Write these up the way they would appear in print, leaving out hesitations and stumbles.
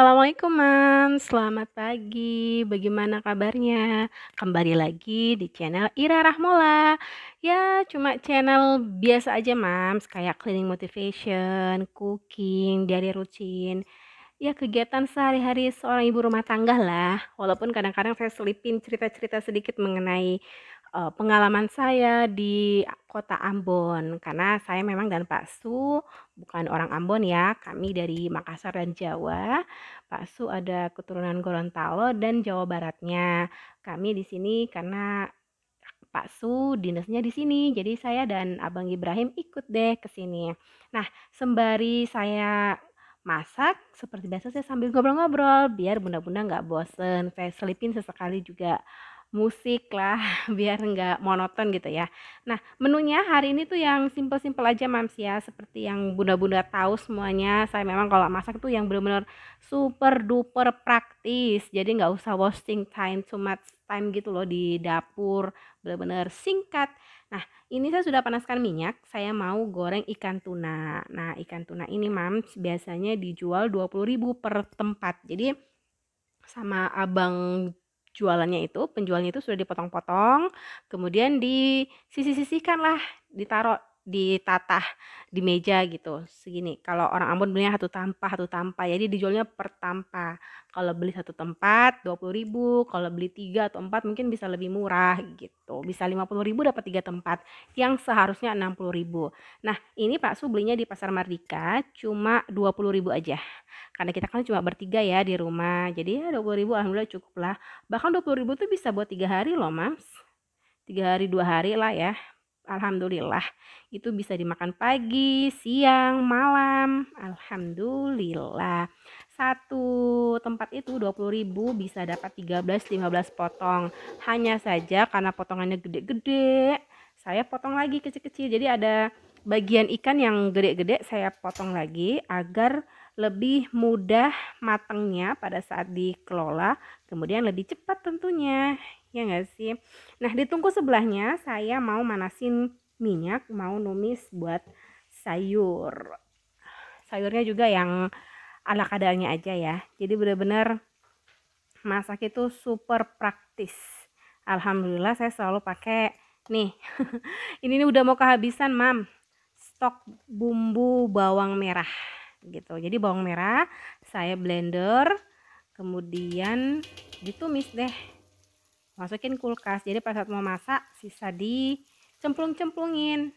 Assalamualaikum Mam, selamat pagi. Bagaimana kabarnya? Kembali lagi di channel Ira Rahmola. Ya, cuma channel biasa aja Mams, kayak cleaning motivation, cooking, diary rutin. Ya, kegiatan sehari-hari seorang ibu rumah tangga lah. Walaupun kadang-kadang saya selipin cerita-cerita sedikit mengenai pengalaman saya di kota Ambon. Karena saya memang dan Pak Su bukan orang Ambon ya, kami dari Makassar dan Jawa. Pak Su ada keturunan Gorontalo dan Jawa Baratnya. Kami di sini karena Pak Su dinasnya di sini. Jadi saya dan Abang Ibrahim ikut deh ke sini. Nah, sembari saya masak, seperti biasa saya sambil ngobrol-ngobrol biar bunda-bunda nggak bosen. Saya selipin sesekali juga musik lah biar nggak monoton gitu ya. Nah, menunya hari ini tuh yang simple-simple aja Mams ya, seperti yang bunda-bunda tahu semuanya. Saya memang kalau masak tuh yang bener-bener super duper praktis. Jadi nggak usah wasting time too much time gitu loh di dapur, bener-bener singkat. Nah, ini saya sudah panaskan minyak, saya mau goreng ikan tuna. Nah, ikan tuna ini Mams biasanya dijual 20.000 per tempat. Jadi sama abang jualannya itu, penjualnya itu sudah dipotong-potong, kemudian disisih-sisihkan lah, ditaruh, ditatah di meja gitu, segini. Kalau orang Ambon belinya satu tampa, jadi dijualnya per tampa. Kalau beli satu tempat 20.000, kalau beli 3 atau 4 mungkin bisa lebih murah gitu. Bisa 50.000 dapat 3 tempat, yang seharusnya 60.000. Nah, ini Pak Su belinya di Pasar Mardika cuma 20.000 aja. Karena kita kan cuma bertiga ya di rumah. Jadi ya 20.000 alhamdulillah cukup lah. Bahkan 20.000 tuh bisa buat 3 hari loh, Mams. 3 hari 2 hari lah ya. Alhamdulillah. Itu bisa dimakan pagi, siang, malam. Alhamdulillah. Satu tempat itu 20.000 bisa dapat 13-15 potong. Hanya saja karena potongannya gede-gede, saya potong lagi kecil-kecil. Jadi ada bagian ikan yang gede-gede saya potong lagi agar lebih mudah matangnya pada saat dikelola, kemudian lebih cepat tentunya, ya nggak sih? Nah, di tungku sebelahnya saya mau manasin minyak, mau numis buat sayur. Sayurnya juga yang ala kadarnya aja ya. Jadi benar-benar masak itu super praktis. Alhamdulillah saya selalu pakai nih. Ini udah mau kehabisan, Mam. Stok bumbu bawang merah gitu. Jadi bawang merah saya blender, kemudian ditumis deh. Masukin kulkas. Jadi pas saat mau masak sisa dicemplung-cemplungin.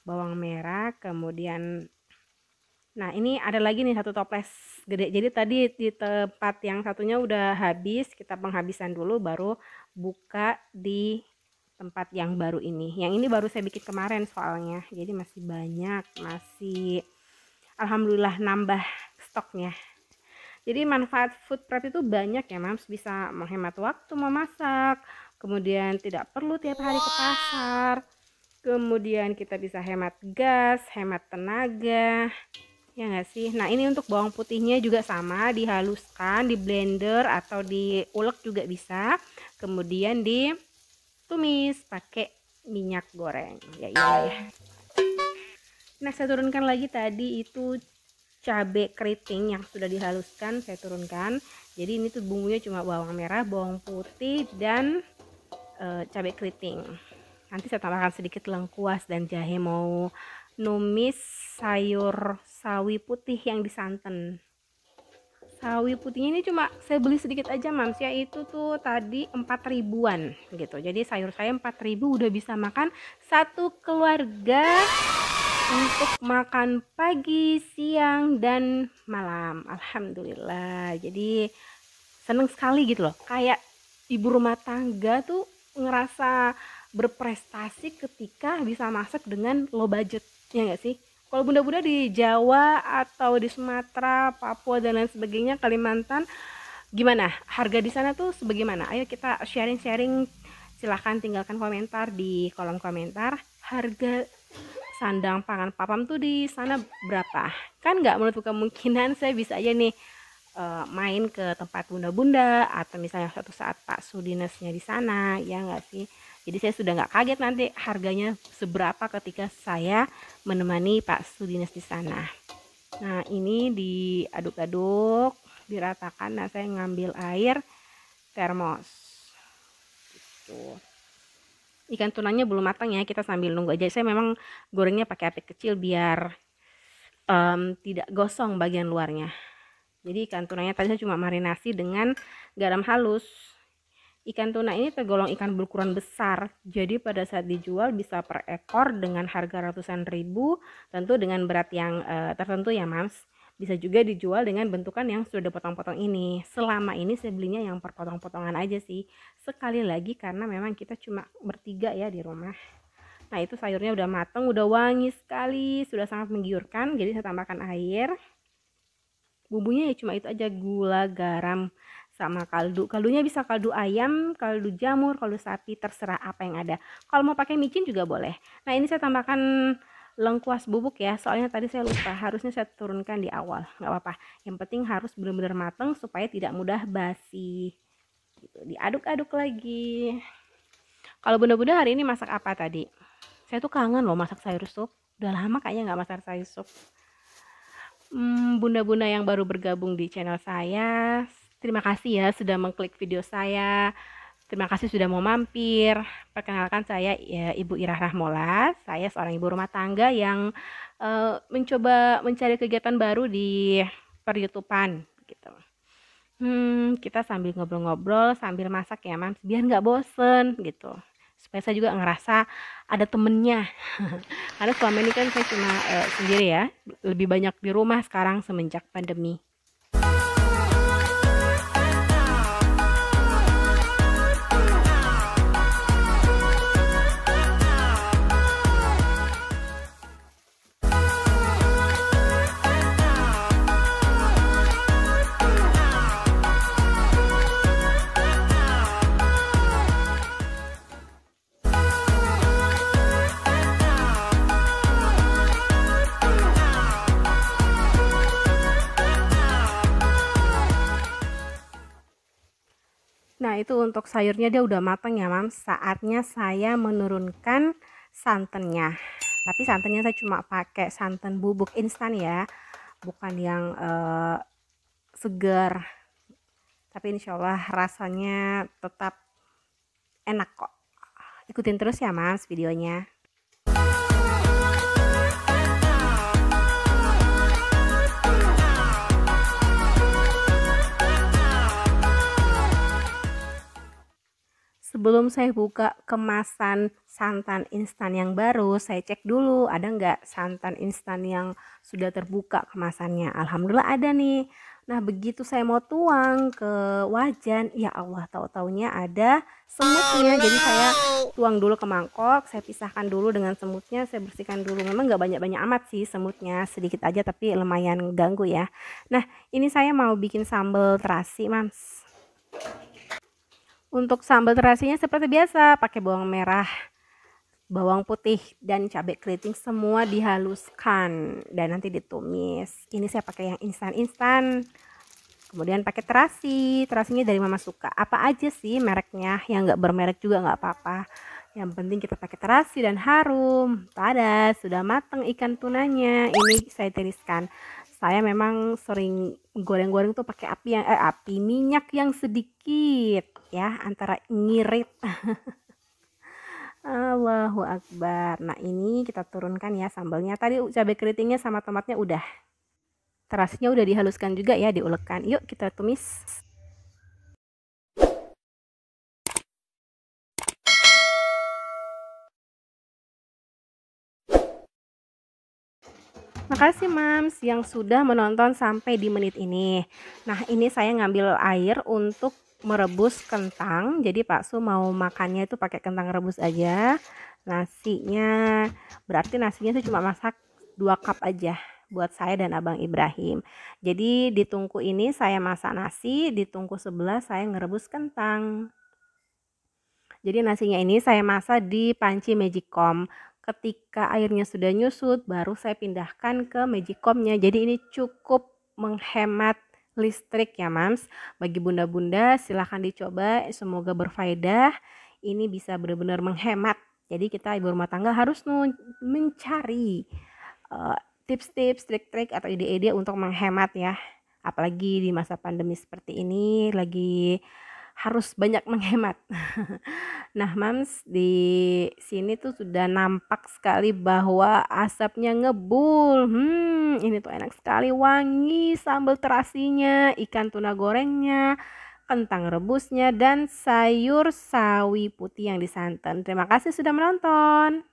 Bawang merah, kemudian nah ini ada lagi nih satu toples gede. Jadi tadi di tempat yang satunya udah habis, kita penghabisan dulu baru buka di tempat yang baru ini. Yang ini baru saya bikin kemarin soalnya. Jadi masih banyak, masih alhamdulillah nambah stoknya. Jadi manfaat food prep itu banyak ya Mams, bisa menghemat waktu memasak, kemudian tidak perlu tiap hari ke pasar, kemudian kita bisa hemat gas, hemat tenaga, ya nggak sih? Nah ini untuk bawang putihnya juga sama, dihaluskan, di blender atau diulek juga bisa, kemudian ditumis pakai minyak goreng, ya iya ya. Nah saya turunkan lagi tadi itu cabai keriting yang sudah dihaluskan, saya turunkan. Jadi ini tuh bumbunya cuma bawang merah, bawang putih, dan cabai keriting. Nanti saya tambahkan sedikit lengkuas dan jahe. Mau numis sayur sawi putih yang disantan. Sawi putihnya ini cuma saya beli sedikit aja Mams ya, itu tuh tadi 4.000-an gitu. Jadi sayur saya 4.000 udah bisa makan satu keluarga untuk makan pagi, siang, dan malam. Alhamdulillah. Jadi seneng sekali gitu loh. Kayak ibu rumah tangga tuh ngerasa berprestasi ketika bisa masak dengan low budget. Ya nggak sih? Kalau bunda-bunda di Jawa atau di Sumatera, Papua, dan lain sebagainya, Kalimantan, gimana? Harga di sana tuh sebagaimana? Ayo kita sharing-sharing. Silahkan tinggalkan komentar di kolom komentar. Harga sandang pangan papam tuh di sana berapa? Kan nggak menutup kemungkinan saya bisa aja nih main ke tempat bunda-bunda atau misalnya suatu saat Pak Sudinasnya di sana, ya nggak sih? Jadi saya sudah nggak kaget nanti harganya seberapa ketika saya menemani Pak Sudinas di sana. Nah, ini diaduk-aduk, diratakan. Nah, saya ngambil air termos. Tuh. Ikan tunanya belum matang ya, kita sambil nunggu aja. Saya memang gorengnya pakai api kecil biar tidak gosong bagian luarnya. Jadi ikan tunanya tadi saya cuma marinasi dengan garam halus. Ikan tuna ini tergolong ikan berukuran besar, jadi pada saat dijual bisa per ekor dengan harga ratusan ribu, tentu dengan berat yang tertentu ya Mams. Bisa juga dijual dengan bentukan yang sudah potong-potong ini. Selama ini saya belinya yang per potong-potongan aja sih. Sekali lagi karena memang kita cuma bertiga ya di rumah. Nah itu sayurnya udah mateng, udah wangi sekali, sudah sangat menggiurkan. Jadi saya tambahkan air. Bumbunya ya cuma itu aja, gula, garam, sama kaldu. Kaldunya bisa kaldu ayam, kaldu jamur, kaldu sapi, terserah apa yang ada. Kalau mau pakai micin juga boleh. Nah ini saya tambahkan lengkuas bubuk ya, soalnya tadi saya lupa, harusnya saya turunkan di awal. Nggak apa-apa, yang penting harus benar-benar matang supaya tidak mudah basi. Gitu. Diaduk-aduk lagi. Kalau bunda-bunda hari ini masak apa tadi? Saya tuh kangen loh masak sayur sup. Udah lama kayaknya nggak masak sayur sup. Bunda-bunda yang baru bergabung di channel saya, terima kasih ya sudah mengklik video saya. Terima kasih sudah mau mampir. Perkenalkan saya ya, Ibu Irah Rahmola. Saya seorang ibu rumah tangga yang mencoba mencari kegiatan baru di per-YouTubean gitu. Kita sambil ngobrol-ngobrol sambil masak ya, Mams, biar nggak bosen gitu. Supaya saya juga ngerasa ada temennya. Karena selama ini kan saya cuma sendiri ya, lebih banyak di rumah sekarang semenjak pandemi. Nah, itu untuk sayurnya dia udah matang ya, Mams. Saatnya saya menurunkan santannya. Tapi santannya saya cuma pakai santan bubuk instan ya, bukan yang segar. Tapi insya Allah rasanya tetap enak kok. Ikutin terus ya, Mams, videonya. Sebelum saya buka kemasan santan instan yang baru, saya cek dulu ada nggak santan instan yang sudah terbuka kemasannya. Alhamdulillah ada nih. Nah begitu saya mau tuang ke wajan, ya Allah tahu-taunya ada semutnya. Jadi saya tuang dulu ke mangkok, saya pisahkan dulu dengan semutnya, saya bersihkan dulu. Memang nggak banyak-banyak amat sih semutnya, sedikit aja tapi lumayan ganggu ya. Nah ini saya mau bikin sambal terasi, Mams. Untuk sambal terasinya seperti biasa, pakai bawang merah, bawang putih, dan cabai keriting semua dihaluskan dan nanti ditumis. Ini saya pakai yang instan-instan. Kemudian pakai terasi, terasinya dari Mama Suka. Apa aja sih mereknya, yang nggak bermerek juga nggak apa-apa. Yang penting kita pakai terasi dan harum. Tada, sudah matang ikan tunanya. Ini saya tiriskan. Saya memang sering goreng-goreng tuh pakai api minyak yang sedikit ya, antara ngirit. Allahu Akbar. Nah ini kita turunkan ya sambalnya. Tadi cabai keritingnya sama tomatnya udah. Terasinya udah dihaluskan juga ya, diulekkan. Yuk kita tumis. Makasih Mams yang sudah menonton sampai di menit ini. Nah ini saya ngambil air untuk merebus kentang. Jadi Pak Su mau makannya itu pakai kentang rebus aja. Nasinya, berarti nasinya itu cuma masak 2 cup aja buat saya dan Abang Ibrahim. Jadi di tungku ini saya masak nasi, di tungku sebelah saya ngerebus kentang. Jadi nasinya ini saya masak di panci magicom. Ketika airnya sudah nyusut, baru saya pindahkan ke magicomnya. Jadi ini cukup menghemat listrik ya Mams. Bagi bunda-bunda silahkan dicoba, semoga berfaedah. Ini bisa benar-benar menghemat. Jadi kita ibu rumah tangga harus mencari tips-tips, trik-trik atau ide-ide untuk menghemat ya. Apalagi di masa pandemi seperti ini lagi harus banyak menghemat. Nah, Mams, di sini tuh sudah nampak sekali bahwa asapnya ngebul. Ini tuh enak sekali, wangi sambal terasinya, ikan tuna gorengnya, kentang rebusnya, dan sayur sawi putih yang disantan. Terima kasih sudah menonton.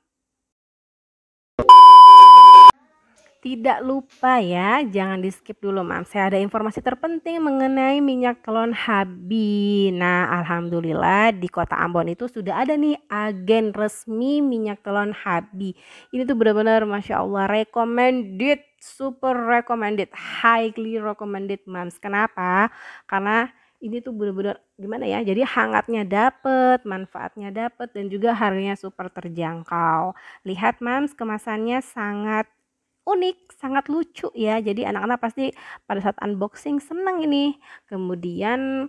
Tidak lupa ya, jangan di skip dulu Mam. Saya ada informasi terpenting mengenai minyak telon Habi. Nah, alhamdulillah di kota Ambon itu sudah ada nih agen resmi minyak telon Habi. Ini tuh benar-benar Masya Allah recommended, super recommended, highly recommended Mams. Kenapa? Karena ini tuh benar-benar gimana ya, jadi hangatnya dapet, manfaatnya dapet, dan juga harganya super terjangkau. Lihat Mams, kemasannya sangat unik, sangat lucu ya. Jadi anak-anak pasti pada saat unboxing senang ini. Kemudian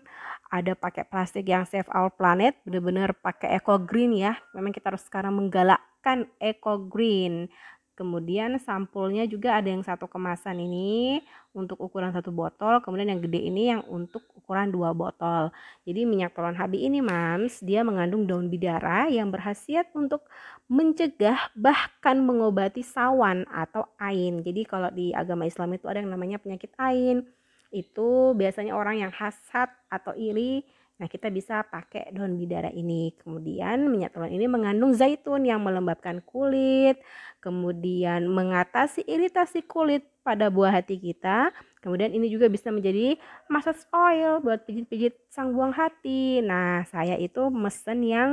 ada pakai plastik yang save our planet, benar-benar pakai eco green ya. Memang kita harus sekarang menggalakkan eco green. Kemudian sampulnya juga ada yang satu kemasan ini untuk ukuran satu botol, kemudian yang gede ini yang untuk ukuran 2 botol. Jadi minyak telon Habi ini Mams, dia mengandung daun bidara yang berkhasiat untuk mencegah bahkan mengobati sawan atau ain. Jadi kalau di agama Islam itu ada yang namanya penyakit ain. Itu biasanya orang yang hasad atau iri. Nah, kita bisa pakai daun bidara ini. Kemudian minyak telon ini mengandung zaitun yang melembabkan kulit, kemudian mengatasi iritasi kulit pada buah hati kita. Kemudian ini juga bisa menjadi massage oil buat pijit-pijit sang buang hati. Nah, saya itu mesen yang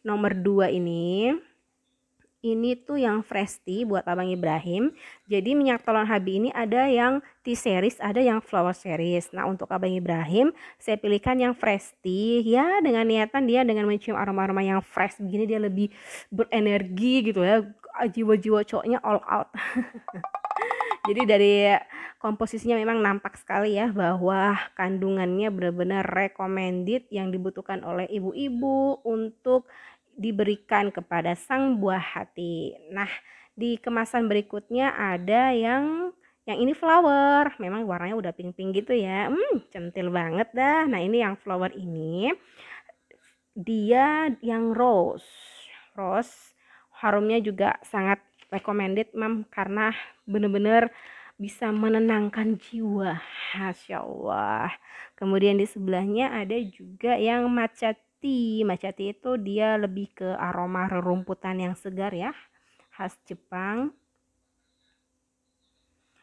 nomor 2 ini. Ini tuh yang fresh tea buat Abang Ibrahim. Jadi minyak telon Habi ini ada yang tea series, ada yang flower series. Nah, untuk Abang Ibrahim saya pilihkan yang fresh tea ya, dengan niatan dia dengan mencium aroma-aroma yang fresh begini dia lebih berenergi gitu ya. Jiwa-jiwa cowoknya all out. Jadi dari komposisinya memang nampak sekali ya bahwa kandungannya benar-benar recommended yang dibutuhkan oleh ibu-ibu untuk diberikan kepada sang buah hati. Nah, di kemasan berikutnya ada yang ini flower. Memang warnanya udah pink-pink gitu ya. Centil banget dah. Nah, ini yang flower ini dia yang rose. Rose harumnya juga sangat recommended Mam karena bener-bener bisa menenangkan jiwa. Masya Allah. Kemudian di sebelahnya ada juga yang matcha tea. Matcha tea itu dia lebih ke aroma rerumputan yang segar ya, khas Jepang.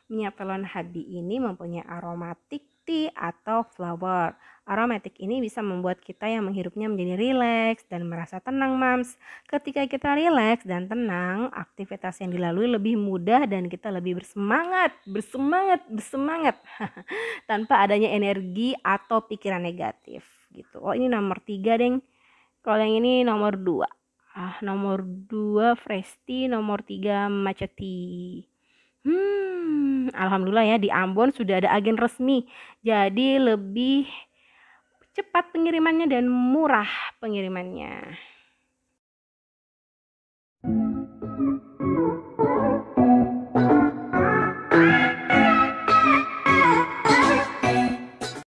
Minyak telon Habi ini mempunyai aromatik tea atau flower. Aromatik ini bisa membuat kita yang menghirupnya menjadi rileks dan merasa tenang Mams. Ketika kita rileks dan tenang, aktivitas yang dilalui lebih mudah dan kita lebih bersemangat tanpa adanya energi atau pikiran negatif gitu. Oh, ini nomor 3 deng. Kalau yang ini nomor 2. Nomor 2 fresh tea, nomor 3 matcha tea. Alhamdulillah ya di Ambon sudah ada agen resmi. Jadi lebih cepat pengirimannya dan murah pengirimannya.